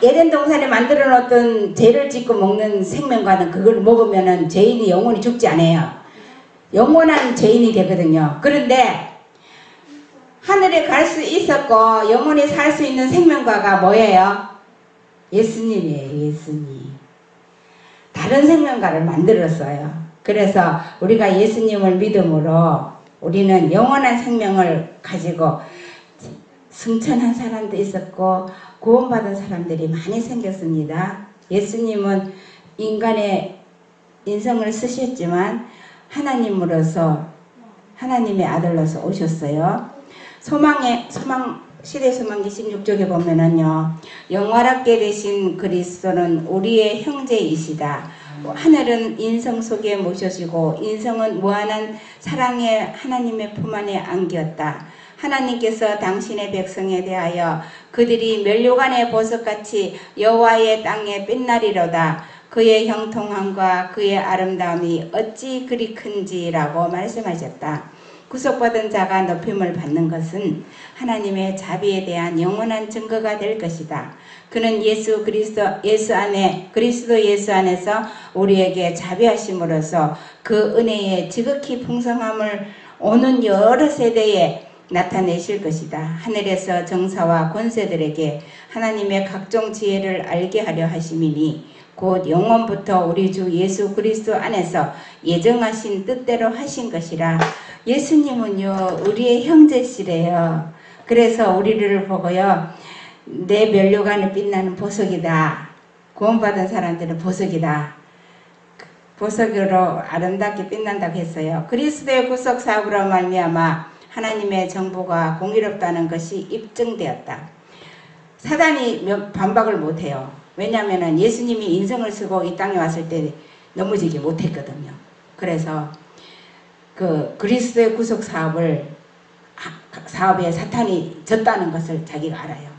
에덴 동산에 만들어 놓았던 죄를 짓고 먹는 생명과는 그걸 먹으면은 죄인이 영원히 죽지 않아요. 영원한 죄인이 되거든요. 그런데 하늘에 갈 수 있었고 영원히 살 수 있는 생명과가 뭐예요? 예수님이에요. 예수님. 다른 생명과를 만들었어요. 그래서 우리가 예수님을 믿음으로 우리는 영원한 생명을 가지고 승천한 사람도 있었고 구원받은 사람들이 많이 생겼습니다. 예수님은 인간의 인성을 쓰셨지만 하나님으로서 하나님의 아들로서 오셨어요. 시대 소망기 16쪽에 보면은요, 영원하게 되신 그리스도는 우리의 형제이시다. 하늘은 인성 속에 모셔지고 인성은 무한한 사랑의 하나님의 품 안에 안겼다. 하나님께서 당신의 백성에 대하여 그들이 멸류관의 보석같이 여호와의 땅에 빛나리로다. 그의 형통함과 그의 아름다움이 어찌 그리 큰지라고 말씀하셨다. 구속받은 자가 높임을 받는 것은 하나님의 자비에 대한 영원한 증거가 될 것이다. 그는 그리스도 예수 안에서 우리에게 자비하심으로써 그 은혜의 지극히 풍성함을 오는 여러 세대에 나타내실 것이다. 하늘에서 정사와 권세들에게 하나님의 각종 지혜를 알게 하려 하심이니 곧 영원부터 우리 주 예수 그리스도 안에서 예정하신 뜻대로 하신 것이라. 예수님은요 우리의 형제시래요. 그래서 우리를 보고요 내 면류관에 빛나는 보석이다. 구원받은 사람들은 보석이다. 보석으로 아름답게 빛난다고 했어요. 그리스도의 구속 사업으로 말미암아 하나님의 정보가 공의롭다는 것이 입증되었다. 사단이 반박을 못해요. 왜냐하면 예수님이 인성을 쓰고 이 땅에 왔을 때 넘어지지 못했거든요. 그래서 그 그리스도의 구속 사업에 사탄이 졌다는 것을 자기가 알아요.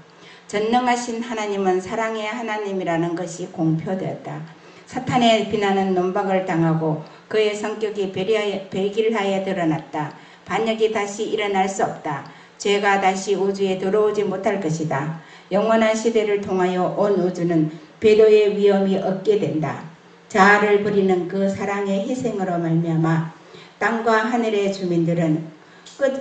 전능하신 하나님은 사랑의 하나님이라는 것이 공표되었다. 사탄의 비난은 논박을 당하고 그의 성격이 배길하에 드러났다. 반역이 다시 일어날 수 없다. 죄가 다시 우주에 들어오지 못할 것이다. 영원한 시대를 통하여 온 우주는 배도의 위험이 없게 된다. 자아를 부리는 그 사랑의 희생으로 말미암아 땅과 하늘의 주민들은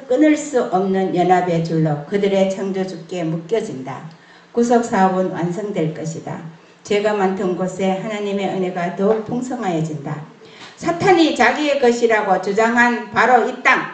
끊을 수 없는 연합의 줄로 그들의 창조주께 묶여진다. 구속 사업은 완성될 것이다. 죄가 많던 곳에 하나님의 은혜가 더욱 풍성하여진다. 사탄이 자기의 것이라고 주장한 바로 이 땅,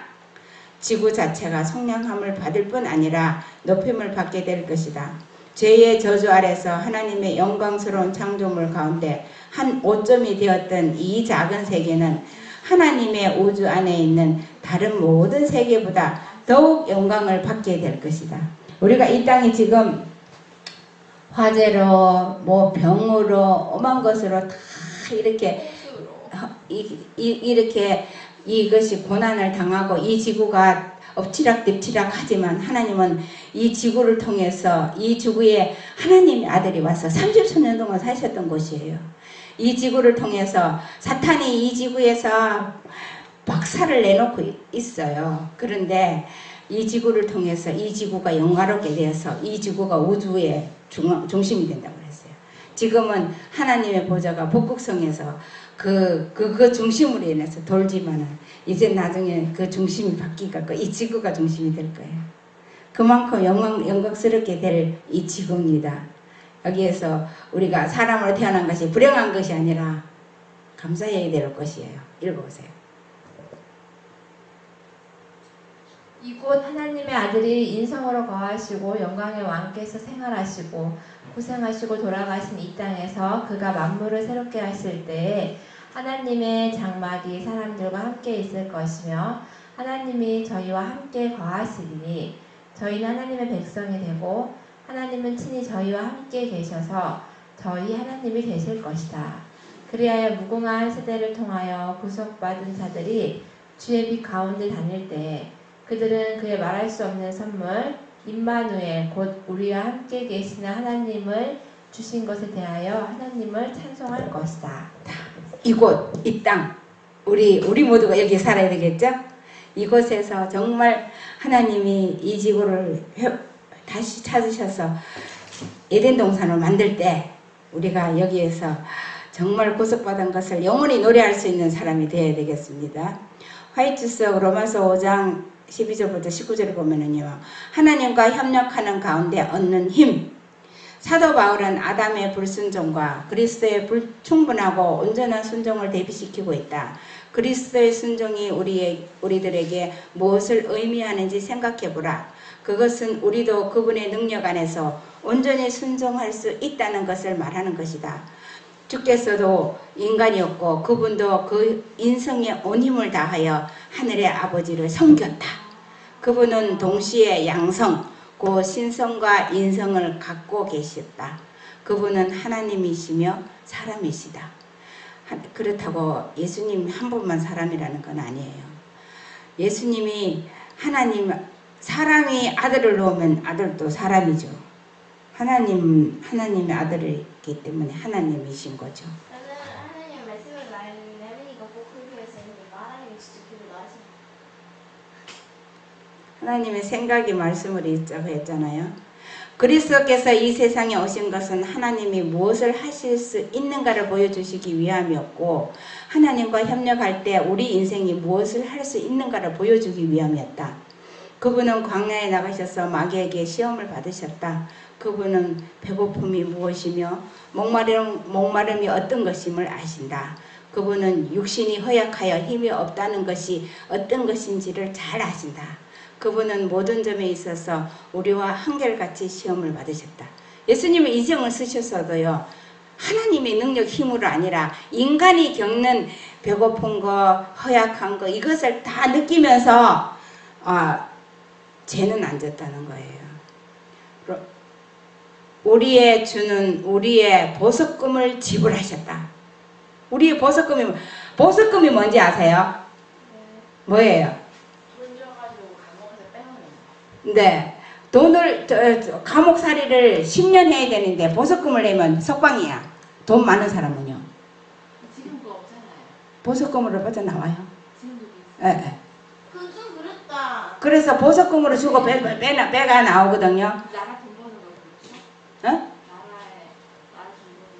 지구 자체가 성량함을 받을 뿐 아니라 높임을 받게 될 것이다. 죄의 저주 아래서 하나님의 영광스러운 창조물 가운데 한 오점이 되었던 이 작은 세계는 하나님의 우주 안에 있는 다른 모든 세계보다 더욱 영광을 받게 될 것이다. 우리가 이 땅이 지금 화재로 뭐 병으로 오만 것으로 다 이렇게 이렇게 이것이 고난을 당하고 이 지구가 엎치락뒤치락 하지만 하나님은 이 지구를 통해서 이 지구에 하나님의 아들이 와서 30수년 동안 사셨던 곳이에요. 이 지구를 통해서 사탄이 이 지구에서 박살을 내놓고 있어요. 그런데 이 지구를 통해서 이 지구가 영화롭게 되어서 이 지구가 우주의 중심이 된다고 그랬어요. 지금은 하나님의 보좌가 북극성에서 그 중심으로 인해서 돌지만은 이제 나중에 그 중심이 바뀌고 이 지구가 중심이 될 거예요. 그만큼 영광스럽게 될 이 지구입니다. 여기에서 우리가 사람으로 태어난 것이 불행한 것이 아니라 감사해야 될 것이에요. 읽어보세요. 이곳 하나님의 아들이 인성으로 거하시고 영광의 왕께서 생활하시고 고생하시고 돌아가신 이 땅에서 그가 만물을 새롭게 하실 때에 하나님의 장막이 사람들과 함께 있을 것이며 하나님이 저희와 함께 거하시리니 저희는 하나님의 백성이 되고 하나님은 친히 저희와 함께 계셔서 저희 하나님이 되실 것이다. 그리하여 무궁한 세대를 통하여 구속받은 자들이 주의 빛 가운데 다닐 때에 그들은 그의 말할 수 없는 선물 임마누엘 곧 우리와 함께 계시는 하나님을 주신 것에 대하여 하나님을 찬송할 것이다. 이곳, 이 땅, 우리 모두가 여기 살아야 되겠죠? 이곳에서 정말 하나님이 이 지구를 다시 찾으셔서 에덴 동산을 만들 때 우리가 여기에서 정말 구속받은 것을 영원히 노래할 수 있는 사람이 되어야 되겠습니다. 화이트석 로마서 5장 12절부터 19절을 보면은요, 하나님과 협력하는 가운데 얻는 힘. 사도 바울은 아담의 불순종과 그리스도의 불충분하고 온전한 순종을 대비시키고 있다. 그리스도의 순종이 우리들에게 무엇을 의미하는지 생각해보라. 그것은 우리도 그분의 능력 안에서 온전히 순종할 수 있다는 것을 말하는 것이다. 주께서도 인간이었고 그분도 그 인성의 온 힘을 다하여 하늘의 아버지를 섬겼다. 그분은 동시에 양성, 그 신성과 인성을 갖고 계셨다. 그분은 하나님이시며 사람이시다. 그렇다고 예수님 한 분만 사람이라는 건 아니에요. 예수님이 사람이 아들을 놓으면 아들도 사람이죠. 하나님의 아들이기 때문에 하나님이신 거죠. 저는 하나님 말씀을 내리니까 꼭 그렇게 했으니까 하나님이 진짜 길을 나으신 하나님의 생각이 말씀으로 있자고 했잖아요. 그리스도께서 이 세상에 오신 것은 하나님이 무엇을 하실 수 있는가를 보여주시기 위함이었고 하나님과 협력할 때 우리 인생이 무엇을 할 수 있는가를 보여주기 위함이었다. 그분은 광야에 나가셔서 마귀에게 시험을 받으셨다. 그분은 배고픔이 무엇이며 목마름이 어떤 것임을 아신다. 그분은 육신이 허약하여 힘이 없다는 것이 어떤 것인지를 잘 아신다. 그분은 모든 점에 있어서 우리와 한결같이 시험을 받으셨다. 예수님은 인생을 쓰셨어도요, 하나님의 능력 힘으로 아니라 인간이 겪는 배고픈 거, 허약한 거 이것을 다 느끼면서 죄는 안 졌다는 거예요. 우리의 주는 우리의 보석금을 지불하셨다. 우리의 보석금이 뭔지 아세요? 뭐예요? 돈 줘가지고 감옥에서 빼먹는 네, 돈을 감옥살이를 10년 해야 되는데 보석금을 내면 석방이야. 돈 많은 사람은요. 지금 그거 없잖아요. 보석금으로 빠져나와요. 지금도 예. 그건 좀 그렇다. 그래서 보석금으로 주고 배가 나오거든요. 나라 돈 버는 거 그렇죠? 어? 나라 돈 버는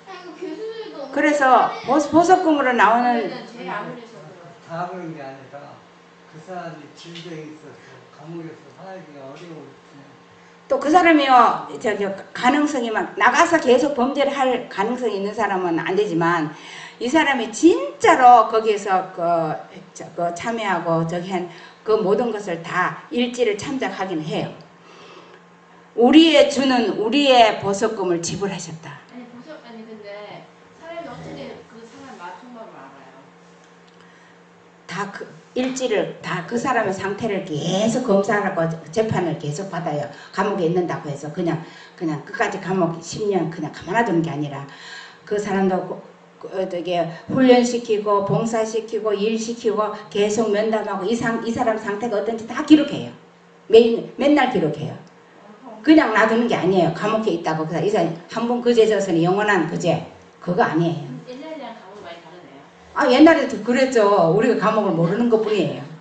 거. 아니 그 교수들도 그래서 보석금으로 나오는 제일 아무래서 그래요. 다 그런 게 아니라 그 사람이 질병이 있어서 감옥에서 살기가 어려울 때 또 그 사람이요, 가능성이 막, 나가서 계속 범죄를 할 가능성이 있는 사람은 안 되지만, 이 사람이 진짜로 거기에서 참여하고, 그 모든 것을 다 일지를 참작하긴 해요. 우리의 주는 우리의 보석금을 지불하셨다. 아니 근데 사람이 어떻게 그 사람 맞춤법을 알아요? 다 일지를 다 그 사람의 상태를 계속 검사하고 재판을 계속 받아요. 감옥에 있는다고 해서 그냥 끝까지 감옥 10년 그냥 가만히 두는 게 아니라 그 사람도 훈련시키고 봉사시키고 일시키고 계속 면담하고 이 사람 상태가 어떤지 다 기록해요. 맨날 기록해요. 그냥 놔두는 게 아니에요. 감옥에 있다고 이 사람 한 번 그죄 져서는 영원한 그죄 그거 아니에요. 옛날이랑 감옥이 많이 다르네요. 옛날에도 그랬죠. 우리가 감옥을 모르는 것뿐이에요.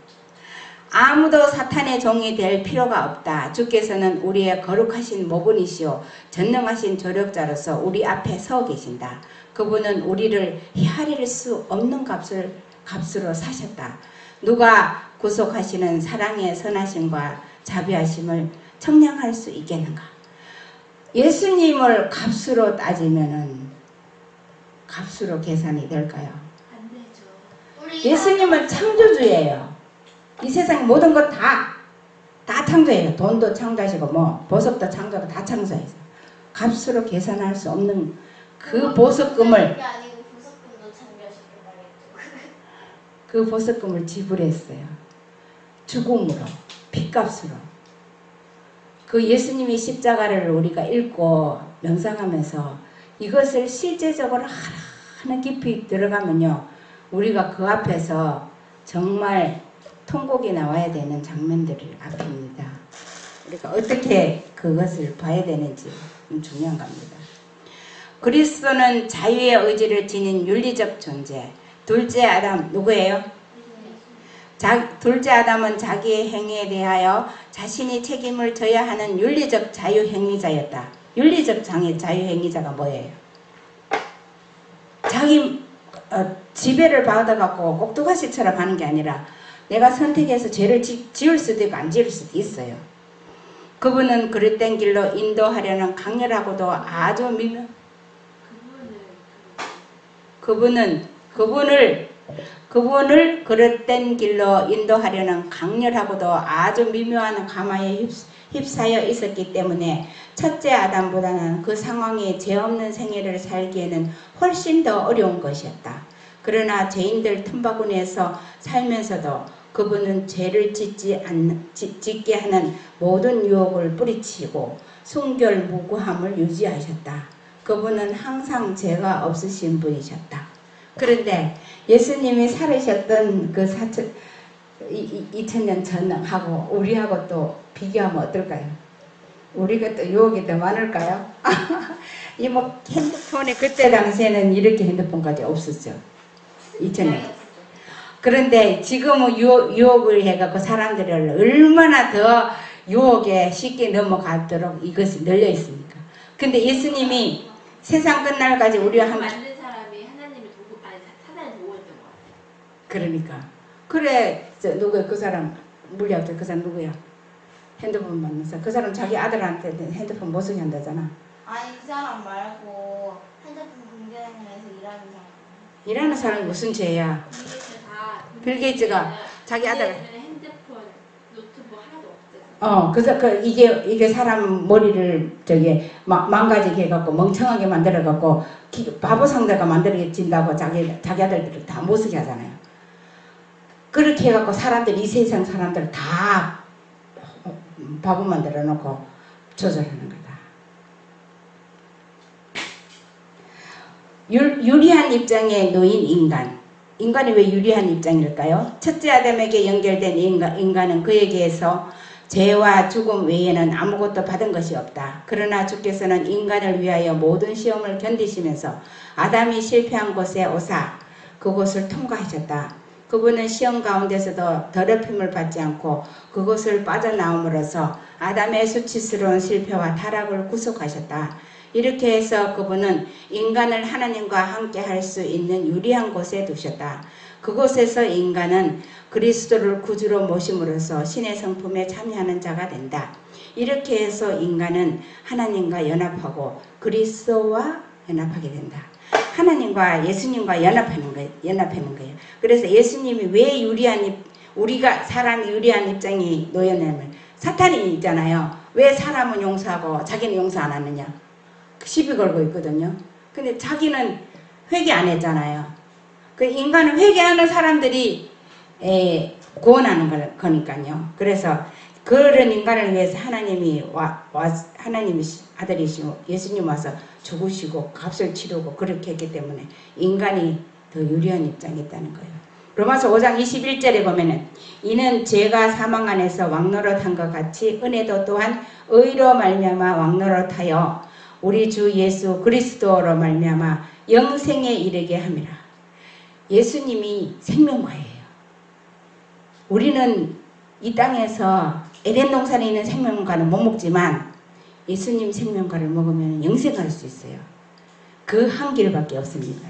아무도 사탄의 종이 될 필요가 없다. 주께서는 우리의 거룩하신 모분이시오 전능하신 조력자로서 우리 앞에 서 계신다. 그분은 우리를 헤아릴 수 없는 값으로 사셨다. 누가 구속하시는 사랑의 선하심과 자비하심을 청량할 수 있겠는가? 예수님을 값으로 따지면은 값으로 계산이 될까요? 안 되죠. 우리 예수님은 창조주예요. 이 세상 모든 것 다 창조해요. 돈도 창조하시고 보석도 창조하고 다 창조해서 값으로 계산할 수 없는 그 보석금을 게 아니고 보석금도 참여하시겠다겠죠. 그 보석금을 지불했어요. 죽음으로 핏값으로. 그 예수님이 십자가를 우리가 읽고 명상하면서 이것을 실제적으로 하나 깊이 들어가면요. 우리가 그 앞에서 정말 통곡이 나와야 되는 장면들이 앞입니다. 우리가 어떻게 그것을 봐야 되는지 중요한 겁니다. 그리스도는 자유의 의지를 지닌 윤리적 존재. 둘째 아담 누구예요? 둘째 아담은 자기의 행위에 대하여 자신이 책임을 져야 하는 윤리적 자유행위자였다. 윤리적 자유행위자가 뭐예요? 자기 지배를 받아갖고 꼭두가시처럼 하는 게 아니라 내가 선택해서 죄를 지을 수도 있고 안 지을 수도 있어요. 그분은 그릇된 길로 인도하려는 강렬하고도 아주 미묘. 그분을 그릇된 길로 인도하려는 강렬하고도 아주 미묘한 감화에 휩싸여 있었기 때문에 첫째 아담보다는 그 상황에 죄 없는 생애를 살기에는 훨씬 더 어려운 것이었다. 그러나 죄인들 틈바구니에서 살면서도 그분은 죄를 짓게 하는 모든 유혹을 뿌리치고 순결무구함을 유지하셨다. 그분은 항상 죄가 없으신 분이셨다. 그런데 예수님이 살으셨던 그 2000년 전하고 우리하고 또 비교하면 어떨까요? 우리가 또 유혹이 더 많을까요? 이 핸드폰이 그때 당시에는 이렇게 핸드폰까지 없었죠. 2000년. 그런데 지금은 유혹을 해갖고 사람들을 얼마나 더 유혹에 쉽게 넘어가도록 이것이 널려 있습니까? 근데 예수님이 세상 끝날까지 우리와 함께 만든 사람이 하나님이 사단을 도고 있던 것 같아요. 그러니까 그래 누구야 그 사람 물리학자 그 사람 누구야? 핸드폰 만나서 그 사람 자기 아들한테 핸드폰 못 쓰게 한다잖아. 아니 그 사람 말고 핸드폰 공개하면서 일하는 사람. 일하는 사람이 무슨 죄야? 빌 게이츠가 자기 아들 핸드폰, 노트북 하나도 없대요. 그래서 이게 사람 머리를 망가지게 해갖고 멍청하게 만들어갖고 바보 상대가 만들어진다고 자기 아들들을 다 못 쓰게 하잖아요. 그렇게 해갖고 이 세상 사람들 다 바보 만들어 놓고 조절하는 거다. 유리한 입장에 놓인 인간이 왜 유리한 입장일까요? 첫째 아담에게 연결된 인간은 그에게서 죄와 죽음 외에는 아무것도 받은 것이 없다. 그러나 주께서는 인간을 위하여 모든 시험을 견디시면서 아담이 실패한 곳에 오사 그곳을 통과하셨다. 그분은 시험 가운데서도 더럽힘을 받지 않고 그곳을 빠져나옴으로써 아담의 수치스러운 실패와 타락을 구속하셨다. 이렇게 해서 그분은 인간을 하나님과 함께 할 수 있는 유리한 곳에 두셨다. 그곳에서 인간은 그리스도를 구주로 모심으로써 신의 성품에 참여하는 자가 된다. 이렇게 해서 인간은 하나님과 연합하고 그리스도와 연합하게 된다. 하나님과 예수님과 연합하는 거예요. 그래서 예수님이 왜 우리가 사람이 유리한 입장이 놓였냐면 사탄이 있잖아요. 왜 사람은 용서하고 자기는 용서 안 하느냐. 시비 걸고 있거든요. 근데 자기는 회개 안 했잖아요. 그 인간은 회개하는 사람들이 구원하는 거니까요. 그래서 그런 인간을 위해서 하나님이 하나님이 아들이시고 예수님 와서 죽으시고 값을 치르고 그렇게 했기 때문에 인간이 더 유리한 입장에 있다는 거예요. 로마서 5장 21절에 보면은 이는 죄가 사망 안에서 왕노릇한 것 같이 은혜도 또한 의로 말미암아 왕노릇하여 우리 주 예수 그리스도로 말미암아 영생에 이르게 함이라. 예수님이 생명과예요. 우리는 이 땅에서 에덴 동산에 있는 생명과는 못 먹지만 예수님 생명과를 먹으면 영생할 수 있어요. 그 한 길밖에 없습니다.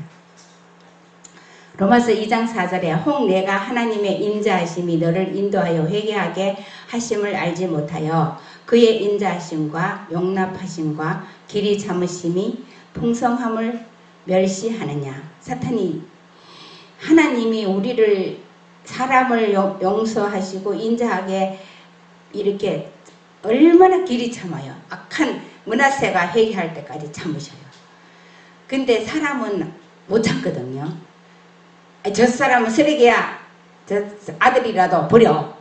로마서 2장 4절에 혹 내가 하나님의 인자하심이 너를 인도하여 회개하게 하심을 알지 못하여 그의 인자하심과 용납하심과 길이 참으심이 풍성함을 멸시하느냐. 사탄이 하나님이 우리를 사람을 용서하시고 인자하게 이렇게 얼마나 길이 참아요. 악한 므낫세가 회개할 때까지 참으셔요. 근데 사람은 못 참거든요. 저 사람은 쓰레기야. 저 아들이라도 버려.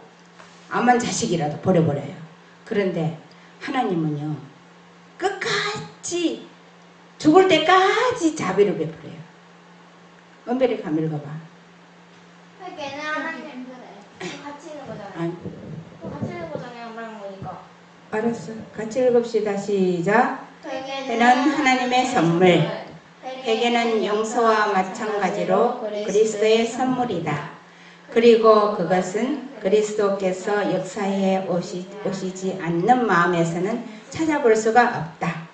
암만 자식이라도 버려버려요. 그런데 하나님은요. 끝까지 죽을 때까지 자비를 베풀어요. 은별이 감 읽어봐. 회개는 하나님 같이 있는 거잖아요. 같이 있는 거잖아요. 말한 거니까. 알았어. 같이 읽읍시다. 시작. 회개는 하나님의 선물. 회개는 용서와 마찬가지로 그리스도의 선물이다. 그리고 그것은 그리스도께서 역사에 오시지 않는 마음에서는 찾아볼 수가 없다.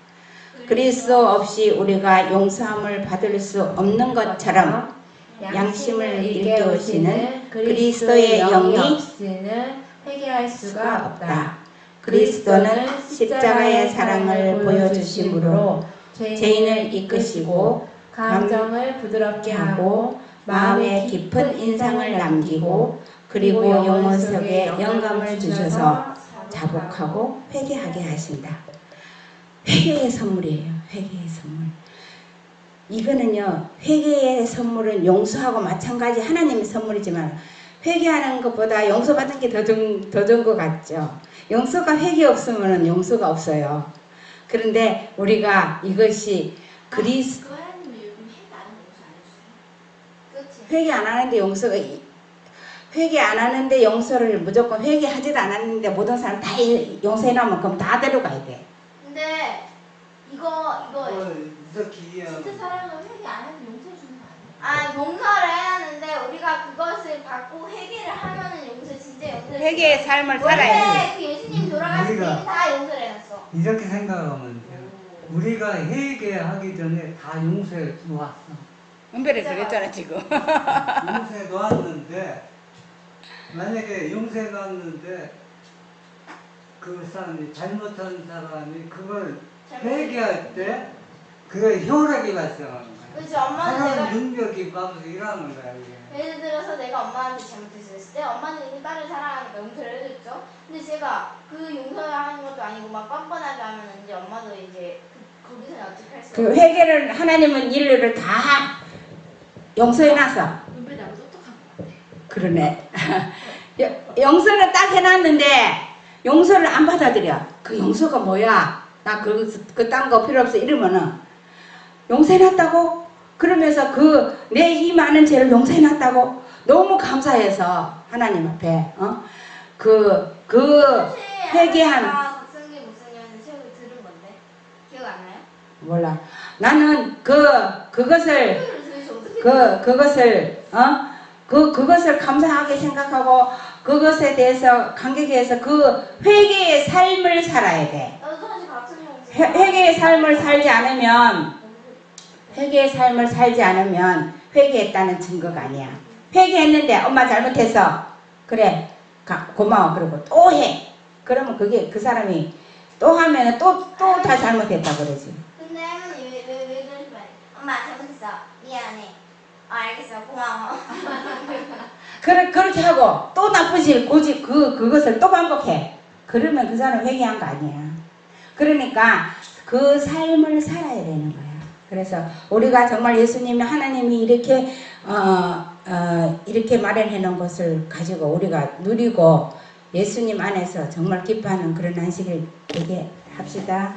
그리스도 없이 우리가 용서함을 받을 수 없는 것처럼 양심을 일깨우시는 그리스도의 영이 없이는 회개할 수가 없다. 그리스도는 십자가의 사랑을 보여주심으로 죄인을 이끄시고 감정을 부드럽게 하고 마음에 깊은 인상을 남기고 그리고 영혼 속에 영감을 주셔서 자복하고 회개하게 하신다. 회개의 선물이에요. 회개의 선물. 이거는요. 회개의 선물은 용서하고 마찬가지 하나님의 선물이지만 회개하는 것보다 용서받은 게 더 좋은 것 같죠. 용서가 회개 없으면 용서가 없어요. 그런데 우리가 이것이 그리스 하나님이 요즘 회개 안 하는 용서 안 해주세요. 그렇지. 회개 안 하는데 용서가 회개 안 하는데 용서를 무조건 회개하지도 않았는데 모든 사람 다 용서해놓으면 그럼 다 데려가야 돼. 근데 이거 이렇게 이해하면 진짜 사람은 회개 안 하면 용서해 주는 거 아니야? 아 용서를 해야 하는데 우리가 그것을 받고 회개를 하면은 용서 진짜 용서. 회개의 삶을 살아야 돼. 원래 그 예수님 돌아가실 때 우리가- 다 용서를 해놨어. 이렇게 생각하면 돼요. 우리가 회개하기 전에 다 용서해 놓았어. 은별이 그랬잖아 지금. 용서해 놓았는데 만약에 용서해 놨는데 그 사람이 잘못한 사람이 그걸 회개할 때 그게 효력이 발생하는 거야. 그렇지. 엄마는 하나님 내가 능력이 받아서 일하는 거야 이게. 예를 들어서 내가 엄마한테 잘못했을 때 엄마는 이미 딸을 사랑하니까 용서를 해줬죠. 근데 제가 그 용서를 하는 것도 아니고 막 뻔뻔하게 하면 이제 엄마도 이제 거기서 어떻게 할 수 없어. 그 회개를 하나님은 인류를 다 용서해놨어. 눈빛 나고 똑똑한 것 같아. 그러네. 용서를 딱 해놨는데 용서를 안 받아들여. 그 용서가 뭐야? 나 딴 거 필요 없어 이러면은 용서해놨다고? 그러면서 내 이 많은 죄를 용서해놨다고? 너무 감사해서 하나님 앞에 회개한 박성기 목사님한테 책을 들은 건데 기억 안 나요? 몰라. 나는 그것을 그것을 감사하게 생각하고 그것에 대해서 감격해서 그 회개의 삶을 살아야 돼. 나도 사실 박성기 목사님 회개의 삶을 살지 않으면 회개했다는 증거가 아니야. 회개했는데 엄마 잘못했어. 그래 고마워 그러고 또 해. 그러면 그게 그 사람이 또 하면 또 다 잘못했다 그러지. 근데 할머니 왜 그러지 말해. 엄마 잘못했어. 미안해. 알겠어. 고마워. 그렇게 하고 또 나쁜 일 고집 그것을 또 반복해. 그러면 그 사람 회개한 거 아니야. 그러니까 그 삶을 살아야 되는 거야. 그래서 우리가 정말 예수님이 하나님이 이렇게 이렇게 마련해 놓은 것을 가지고 우리가 누리고 예수님 안에서 정말 기뻐하는 그런 안식일 되게 합시다.